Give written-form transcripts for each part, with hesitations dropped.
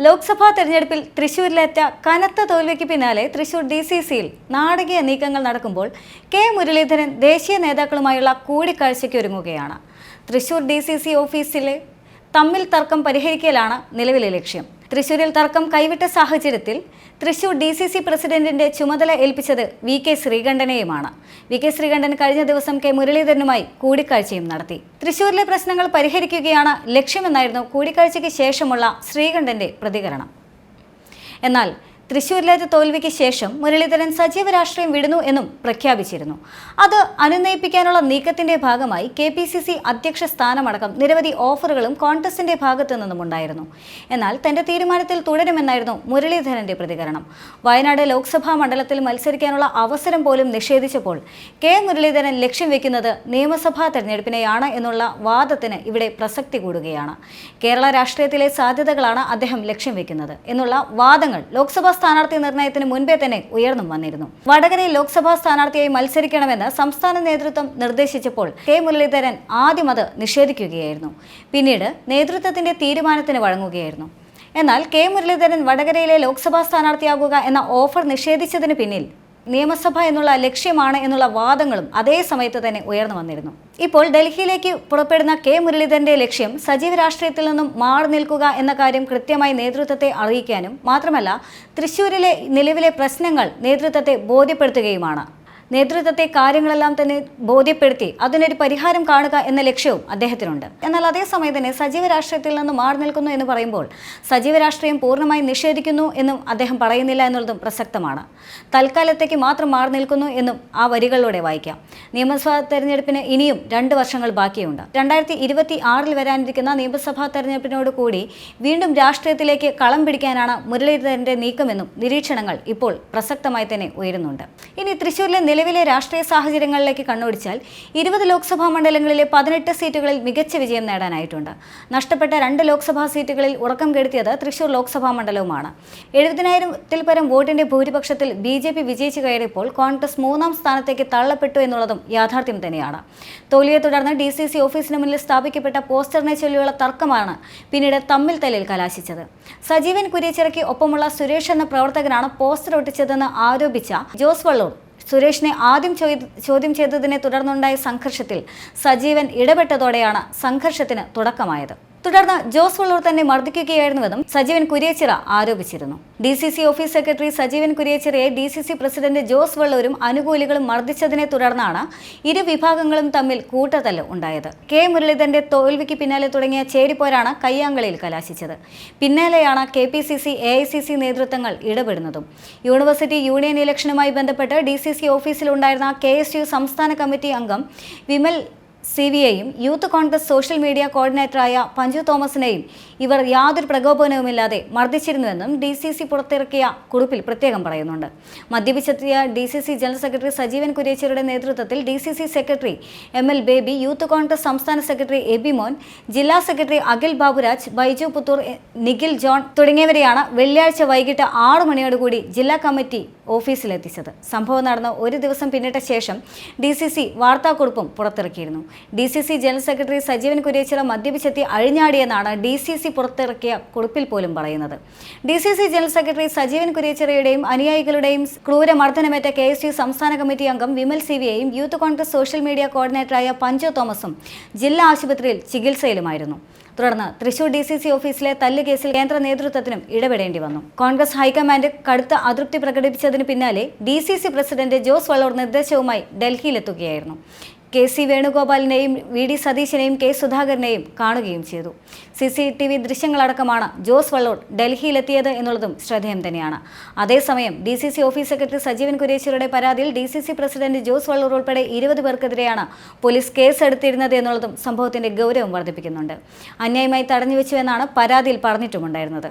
ലോക്സഭാ തെരഞ്ഞെടുപ്പിൽ തൃശൂരിലേറ്റ കനത്ത തോൽവിക്ക് പിന്നാലെ തൃശൂർ DCCയിൽ നാടകീയ നീക്കങ്ങൾ നടക്കുമ്പോൾ കെ മുരളീധരൻ ദേശീയ നേതാക്കളുമായുള്ള കൂടിക്കാഴ്ചയ്ക്ക് ഒരുങ്ങുകയാണ്. തൃശൂർ DCC ഓഫീസിലെ തമ്മിൽ തർക്കം പരിഹരിക്കലാണ് നിലവിലെ ലക്ഷ്യം. തൃശൂരിൽ തർക്കം കൈവിട്ട സാഹചര്യത്തിൽ തൃശൂർ DCC പ്രസിഡന്റിന്റെ ചുമതല ഏൽപ്പിച്ചത് VK ശ്രീകണ്ഠനെയുമാണ്. VK ശ്രീകണ്ഠൻ കഴിഞ്ഞ ദിവസം കെ മുരളീധരനുമായി കൂടിക്കാഴ്ചയും നടത്തി. തൃശൂരിലെ പ്രശ്നങ്ങൾ പരിഹരിക്കുകയാണ് ലക്ഷ്യമെന്നായിരുന്നു കൂടിക്കാഴ്ചയ്ക്ക് ശേഷമുള്ള ശ്രീകണ്ഠന്റെ പ്രതികരണം. എന്നാൽ തൃശൂരിലേറ്റ തോൽവിക്ക് ശേഷം മുരളീധരൻ സജീവ രാഷ്ട്രീയം വിടുന്നു എന്നും പ്രഖ്യാപിച്ചിരുന്നു. അത് അനുനയിപ്പിക്കാനുള്ള നീക്കത്തിന്റെ ഭാഗമായി KPCC അധ്യക്ഷ സ്ഥാനമടക്കം നിരവധി ഓഫറുകളും കോൺഗ്രസിന്റെ ഭാഗത്തു നിന്നുമുണ്ടായിരുന്നു. എന്നാൽ തന്റെ തീരുമാനത്തിൽ തുടരുമെന്നായിരുന്നു മുരളീധരന്റെ പ്രതികരണം. വയനാട് ലോക്സഭാ മണ്ഡലത്തിൽ മത്സരിക്കാനുള്ള അവസരം പോലും നിഷേധിച്ചപ്പോൾ കെ മുരളീധരൻ ലക്ഷ്യം വെക്കുന്നത് നിയമസഭാ തെരഞ്ഞെടുപ്പിനെയാണ് എന്നുള്ള വാദത്തിന് ഇവിടെ പ്രസക്തി കൂടുകയാണ്. കേരള രാഷ്ട്രീയത്തിലെ സാധ്യതകളാണ് അദ്ദേഹം ലക്ഷ്യം വെക്കുന്നത് എന്നുള്ള വാദങ്ങൾ ലോക്സഭാ സ്ഥാനാർത്ഥി നിർണയത്തിന് മുൻപേ തന്നെ ഉയർന്നു വന്നിരുന്നു. വടകരയിൽ ലോക്സഭാ സ്ഥാനാർത്ഥിയായി മത്സരിക്കണമെന്ന് സംസ്ഥാന നേതൃത്വം നിർദ്ദേശിച്ചപ്പോൾ കെ മുരളീധരൻ ആദ്യം അത് നിഷേധിക്കുകയായിരുന്നു. പിന്നീട് നേതൃത്വത്തിന്റെ തീരുമാനത്തിന് വഴങ്ങുകയായിരുന്നു. എന്നാൽ കെ മുരളീധരൻ വടകരയിലെ ലോക്സഭാ സ്ഥാനാർത്ഥിയാകുക എന്ന ഓഫർ നിഷേധിച്ചതിന് പിന്നിൽ നിയമസഭ എന്നുള്ള ലക്ഷ്യമാണ് എന്നുള്ള വാദങ്ങളും അതേ സമയത്ത് തന്നെ ഉയർന്നു വന്നിരുന്നു. ഇപ്പോൾ ഡൽഹിയിലേക്ക് പുറപ്പെടുന്ന കെ മുരളീധരന്റെ ലക്ഷ്യം സജീവ രാഷ്ട്രീയത്തിൽ നിന്നും മാറി നിൽക്കുക എന്ന കാര്യം കൃത്യമായി നേതൃത്വത്തെ അറിയിക്കാനും മാത്രമല്ല തൃശൂരിലെ നിലവിലെ പ്രശ്നങ്ങൾ നേതൃത്വത്തെ ബോധ്യപ്പെടുത്തുകയുമാണ്. നേതൃത്വത്തെ കാര്യങ്ങളെല്ലാം തന്നെ ബോധ്യപ്പെടുത്തി അതിനൊരു പരിഹാരം കാണുക എന്ന ലക്ഷ്യവും അദ്ദേഹത്തിനുണ്ട്. എന്നാൽ അതേസമയം തന്നെ സജീവ രാഷ്ട്രീയത്തിൽ നിന്ന് മാറി നിൽക്കുന്നു എന്ന് പറയുമ്പോൾ സജീവ രാഷ്ട്രീയം പൂർണ്ണമായി നിഷേധിക്കുന്നു എന്നും അദ്ദേഹം പറയുന്നില്ല എന്നുള്ളതും പ്രസക്തമാണ്. തൽക്കാലത്തേക്ക് മാത്രം മാറി നിൽക്കുന്നു എന്നും ആ വരികളിലൂടെ വായിക്കാം. നിയമസഭാ തെരഞ്ഞെടുപ്പിന് ഇനിയും 2 വർഷങ്ങൾ ബാക്കിയുണ്ട്. 2026 വരാനിരിക്കുന്ന നിയമസഭാ തെരഞ്ഞെടുപ്പിനോട് കൂടി വീണ്ടും രാഷ്ട്രീയത്തിലേക്ക് കളം പിടിക്കാനാണ് മുരളീധരന്റെ നീക്കമെന്നും നിരീക്ഷണങ്ങൾ ഇപ്പോൾ പ്രസക്തമായി തന്നെ ഉയരുന്നുണ്ട്. ഇനി തൃശൂരിലെ നിലവിലെ രാഷ്ട്രീയ സാഹചര്യങ്ങളിലേക്ക് കണ്ണോടിച്ചാൽ 20 ലോക്സഭാ മണ്ഡലങ്ങളിലെ 18 സീറ്റുകളിൽ മികച്ച വിജയം നേടാനായിട്ടുണ്ട്. നഷ്ടപ്പെട്ട 2 ലോക്സഭാ സീറ്റുകളിൽ ഉറക്കം കെടുത്തിയത് തൃശൂർ ലോക്സഭാ മണ്ഡലവുമാണ്. 70,000-ൽ പരം വോട്ടിന്റെ ഭൂരിപക്ഷത്തിൽ BJP വിജയിച്ചു കയറിയപ്പോൾ കോൺഗ്രസ് 3ാം സ്ഥാനത്തേക്ക് തള്ളപ്പെട്ടു എന്നുള്ളതും യാഥാർത്ഥ്യം തന്നെയാണ്. തോൽവിയെ തുടർന്ന് DCC ഓഫീസിന് മുന്നിൽ സ്ഥാപിക്കപ്പെട്ട പോസ്റ്ററിനെ ചൊല്ലിയുള്ള തർക്കമാണ് പിന്നീട് തമ്മിൽ തല്ലിൽ കലാശിച്ചത്. സജീവൻ കുര്യച്ചിറയ്ക്ക് ഒപ്പമുള്ള സുരേഷ് എന്ന പ്രവർത്തകനാണ് പോസ്റ്റർ ഒട്ടിച്ചതെന്ന് ആരോപിച്ച ജോസ് വള്ളൂർ സുരേഷിനെ ആദ്യം ചോദ്യം ചെയ്തതിനെ തുടർന്നുണ്ടായ സംഘർഷത്തിൽ സജീവൻ ഇടപെട്ടതോടെയാണ് സംഘർഷത്തിന് തുടക്കമായത്. തുടർന്ന് ജോസ് വള്ളൂർ തന്നെ മർദ്ദിക്കുകയായിരുന്നുവെന്നും സജീവൻ കുര്യച്ചിറ ആരോപിച്ചിരുന്നു. DCC ഓഫീസ് സെക്രട്ടറി സജീവൻ കുര്യച്ചിറയെ DCC പ്രസിഡന്റ് ജോസ് വള്ളൂരും അനുകൂലികളും മർദ്ദിച്ചതിനെ തുടർന്നാണ് ഇരു വിഭാഗങ്ങളും തമ്മിൽ കൂട്ടത്തല്ല് ഉണ്ടായത്. കെ മുരളീധരന്റെ തോൽവിക്ക് പിന്നാലെ തുടങ്ങിയ ചേരിപ്പോരാണ് കയ്യാങ്കളിയിൽ കലാശിച്ചത്. പിന്നാലെയാണ് KPCC AICC നേതൃത്വങ്ങൾ ഇടപെടുന്നതും. യൂണിവേഴ്സിറ്റി യൂണിയൻ ഇലക്ഷനുമായി ബന്ധപ്പെട്ട് DCC ഓഫീസിലുണ്ടായിരുന്ന KSU സംസ്ഥാന കമ്മിറ്റി അംഗം വിമൽ CVയെയും യൂത്ത് കോൺഗ്രസ് സോഷ്യൽ മീഡിയ കോർഡിനേറ്ററായ പഞ്ചു തോമസിനെയും ഇവർ യാതൊരു പ്രകോപനവുമില്ലാതെ മർദ്ദിച്ചിരുന്നുവെന്നും DCC പുറത്തിറക്കിയ കുറിപ്പിൽ പ്രത്യേകം പറയുന്നുണ്ട്. മദ്യപിച്ചെത്തിയ DCC ജനറൽ സെക്രട്ടറി സജീവൻ കുര്യച്ചിറയുടെ നേതൃത്വത്തിൽ DCC secretary ML Baby, youth Congress സംസ്ഥാന സെക്രട്ടറി എബി മോൻ, ജില്ലാ സെക്രട്ടറി അഖിൽ ബാബുരാജ്, ബൈജു പുത്തൂർ, നിഖിൽ ജോൺ തുടങ്ങിയവരെയാണ് വെള്ളിയാഴ്ച വൈകിട്ട് 6 മണിയോടുകൂടി ജില്ലാ കമ്മിറ്റി ഓഫീസിലെത്തിച്ചത്. സംഭവം നടന്ന് ഒരു ദിവസം പിന്നിട്ട ശേഷം DCC വാർത്താക്കുറിപ്പും പുറത്തിറക്കിയിരുന്നു. DCC general secretary Sajeevan Kuriachira മദ്യപിച്ചെത്തി അഴിഞ്ഞാടിയെന്നാണ് DCC പുറത്തിറക്കിയ കുറിപ്പിൽ പോലും പറയുന്നത്. DCC ജനറൽ സെക്രട്ടറി സജീവൻ കുര്യച്ചിറയുടെയും അനുയായികളുടെയും ക്രൂരമർദ്ദനമേറ്റ KSU സംസ്ഥാന കമ്മിറ്റി അംഗം വിമൽ CVയെയും യൂത്ത് കോൺഗ്രസ് സോഷ്യൽ മീഡിയ കോർഡിനേറ്ററായ പഞ്ചു തോമസും ജില്ലാ ആശുപത്രിയിൽ ചികിത്സയിലുമായിരുന്നു. തുടർന്ന് തൃശൂർ DCC ഓഫീസിലെ തല്ല് കേസിൽ കേന്ദ്ര നേതൃത്വത്തിനും ഇടപെടേണ്ടി വന്നു. കോൺഗ്രസ് ഹൈക്കമാൻഡ് കടുത്ത അതൃപ്തി പ്രകടിപ്പിച്ചതിന് പിന്നാലെ DCC പ്രസിഡന്റ് ജോസ് വള്ളൂർ നിർദ്ദേശവുമായി ഡൽഹിയിലെത്തുകയായിരുന്നു. KC വേണുഗോപാലിനെയും VD സതീശനെയും K സുധാകരനെയും കാണുകയും ചെയ്തു. CCTV ദൃശ്യങ്ങളടക്കമാണ് ജോസ് വള്ളൂർ ഡൽഹിയിലെത്തിയത് എന്നുള്ളതും ശ്രദ്ധേയം തന്നെയാണ്. അതേസമയം DCC ഓഫീസ് സെക്രട്ടറി സജീവൻ കുര്യച്ചിറയുടെ പരാതിയിൽ DCC പ്രസിഡന്റ് ജോസ് വള്ളൂർ ഉൾപ്പെടെ 20 പേർക്കെതിരെയാണ് പോലീസ് കേസെടുത്തിരുന്നത് എന്നുള്ളതും സംഭവത്തിന്റെ ഗൗരവം വർദ്ധിപ്പിക്കുന്നുണ്ട്. അന്യായമായി തടഞ്ഞുവെച്ചുവെന്നാണ് പരാതിയിൽ പറഞ്ഞിട്ടുമുണ്ടായിരുന്നത്.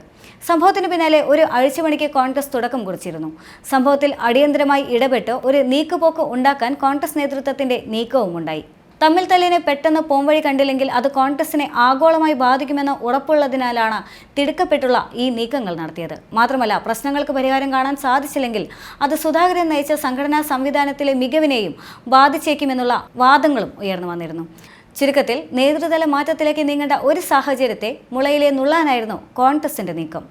സംഭവത്തിന് പിന്നാലെ ഒരു അഴിച്ചുപണിക്ക് കോൺഗ്രസ് തുടക്കം കുറിച്ചിരുന്നു. സംഭവത്തിൽ അടിയന്തരമായി ഇടപെട്ട് ഒരു നീക്കുപോക്ക് ഉണ്ടാക്കാൻ കോൺഗ്രസ് നേതൃത്വത്തിന്റെ നീക്കവും ഉണ്ടായി. തമ്മിൽ തല്ലിനെ പെട്ടെന്ന് പോംവഴി കണ്ടില്ലെങ്കിൽ അത് കോൺഗ്രസിനെ ആഗോളമായി ബാധിക്കുമെന്ന് ഉറപ്പുള്ളതിനാലാണ് തിടുക്കപ്പെട്ടുള്ള ഈ നീക്കങ്ങൾ നടത്തിയത്. മാത്രമല്ല, പ്രശ്നങ്ങൾക്ക് പരിഹാരം കാണാൻ സാധിച്ചില്ലെങ്കിൽ അത് സുധാകരൻ നയിച്ച സംഘടനാ സംവിധാനത്തിലെ മികവിനെയും ബാധിച്ചേക്കുമെന്നുള്ള വാദങ്ങളും ഉയർന്നു വന്നിരുന്നു. ചുരുക്കത്തിൽ നേതൃതല മാറ്റത്തിലേക്ക് നീങ്ങേണ്ട ഒരു സാഹചര്യത്തെ മുളയിലെ നുള്ളാനായിരുന്നു കോൺഗ്രസിന്റെ നീക്കം.